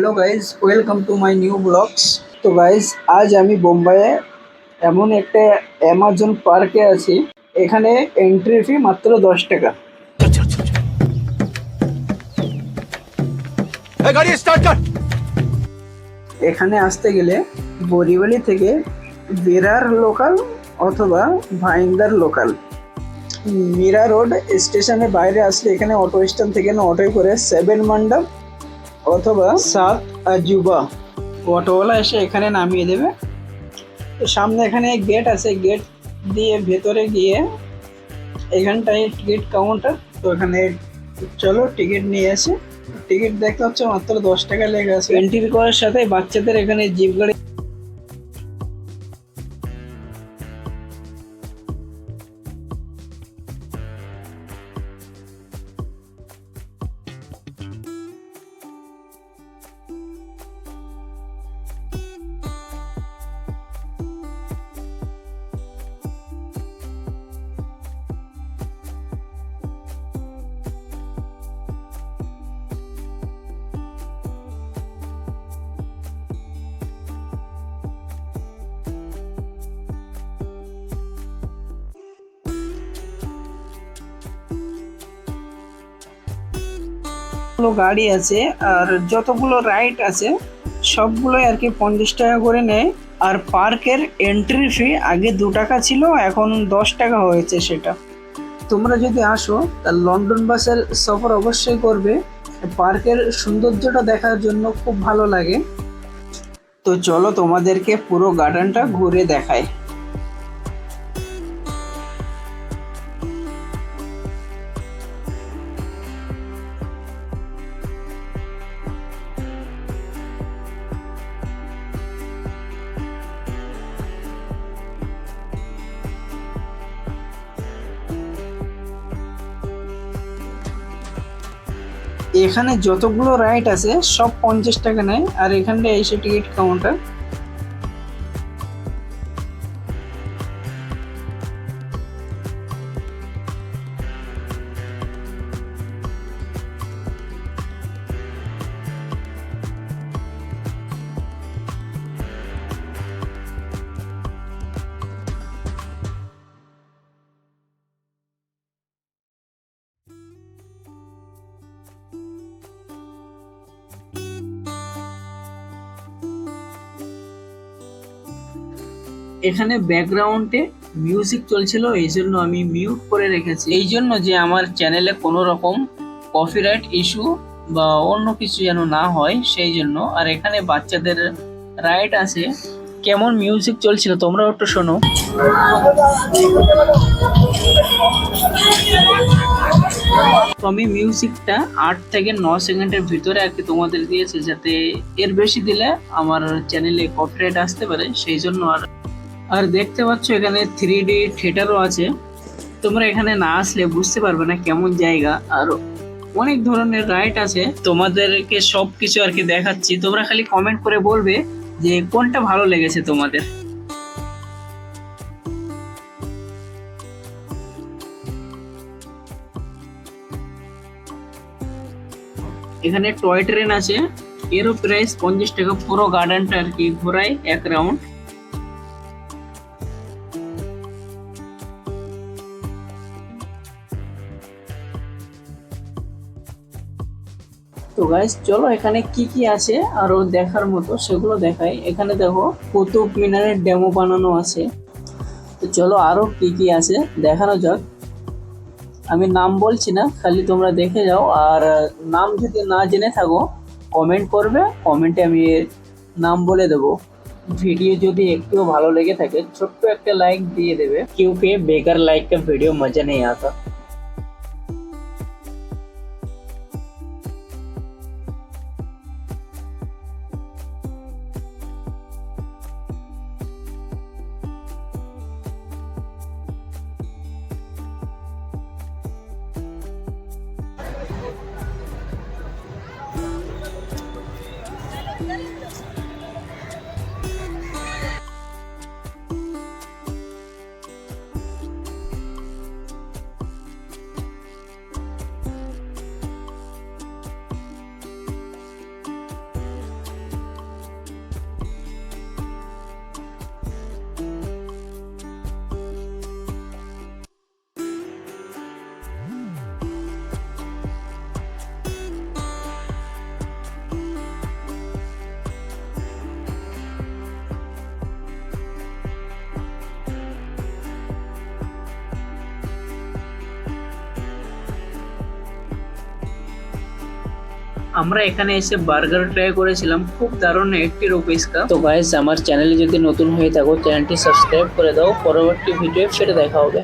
Hello guys, welcome to my new blogs. তো guys, আজ আমি বোম্বাইয়ে এমন একটা অ্যামাজন পার্কে আছি। এখানে এন্ট্রি ফি মাত্র 10 টাকা। এখানে আসতে গেলে বরিবালি থেকে বেরার লোকাল অথবা ভাইন্দার লোকাল মীরা রোড স্টেশনের বাইরে আসলে এখানে অটো স্ট্যান্ড থেকে অটোয় করে 7 মণ্ডপ অথবা 7 আজুবা অটোওয়ালা এসে এখানে নামিয়ে দেবে। তো সামনে এখানে গেট আছে, গেট দিয়ে ভেতরে গিয়ে এখানটায় টিকিট কাউন্টার। তো এখানে চলো টিকিট নিয়ে আসি। টিকিট দেখতে হচ্ছে মাত্র 10 টাকা লেগে আছে। এন্ট্রি করার সাথে বাচ্চাদের এখানে জিপ গাড়ি। গাড়ি আছে আর যতগুলো রাইড আছে সবগুলোই আর কি 50 টাকা করে নেয়। আর পার্কের এন্ট্রি ফি আগে 2 টাকা ছিল, এখন 10 টাকা হয়েছে সেটা। তোমরা যদি আসো তাহলে লন্ডন বাসের সফর অবশ্যই করবে। পার্কের সৌন্দর্যটা দেখার জন্য খুব ভালো লাগে। তো চলো তোমাদেরকে পুরো গার্ডেনটা ঘুরে দেখায়। এখানে যতগুলো রাইড আছে সব 50 টাকা নেয়। আর এখানটা এসে টিকিট কাউন্টার। এখানে ব্যাকগ্রাউন্ডে মিউজিক চলছিল, এই জন্য আমি মিউট করে রেখেছি, এই জন্য যে আমার চ্যানেলে কোনো রকম কপিরাইট ইস্যু বা অন্য কিছু যেন না হয় সেই জন্য। আর এখানে বাচ্চাদের রাইড আছে। কেমন মিউজিক চলছিল তোমরাও একটু শোনো। তো আমি মিউজিকটা 8 থেকে 9 সেকেন্ডের ভিতরে আর কি তোমাদের দিয়েছে, যাতে এর বেশি দিলে আমার চ্যানেলে কপিরাইট আসতে পারে সেই জন্য। আর দেখতে পাচ্ছ এখানে 3D থিয়েটারও আছে। তোমরা এখানে না আসলে বুঝতে পারবে না কেমন জায়গা। আর অনেক ধরনের রাইড আছে, তোমাদেরকে সবকিছু আর কি দেখাচ্ছি। তোমরা খালি কমেন্ট করে বলবে যে কোনটা ভালো লেগেছে তোমাদের। এখানে টয় ট্রেন আছে, এরও প্রাইস 50 টাকা। পুরো গার্ডেনটা আর কি ঘোরায় এক রাউন্ড। তো গাইস চলো এখানে কি কি আছে আরো দেখার মতো সেগুলো দেখাই। এখানে দেখো কুতুব মিনারের ডেমো বানানো আছে। তো চলো আরো কি কি আছে দেখানো যাক। আমি নাম বলছি না, খালি তোমরা দেখে যাও। আর নাম যদি না জেনে থাকো কমেন্ট করবে, কমেন্টে আমি নাম বলে দেবো। ভিডিও যদি একটু ভালো লেগে থাকে ছোট্ট একটা লাইক দিয়ে দেবে, क्योंकि बेकार लाइक का वीडियो मजा नहीं आता। আমরা এখানে এসে বার্গার ট্রাই করেছিলাম, খুব দারুণ 80 রুপিস কা। তো গাইস, আমার চ্যানেলে যদি নতুন হয়ে থাকো চ্যানেলটি সাবস্ক্রাইব করে দাও, পরবর্তী ভিডিও ফিরে দেখা হবে।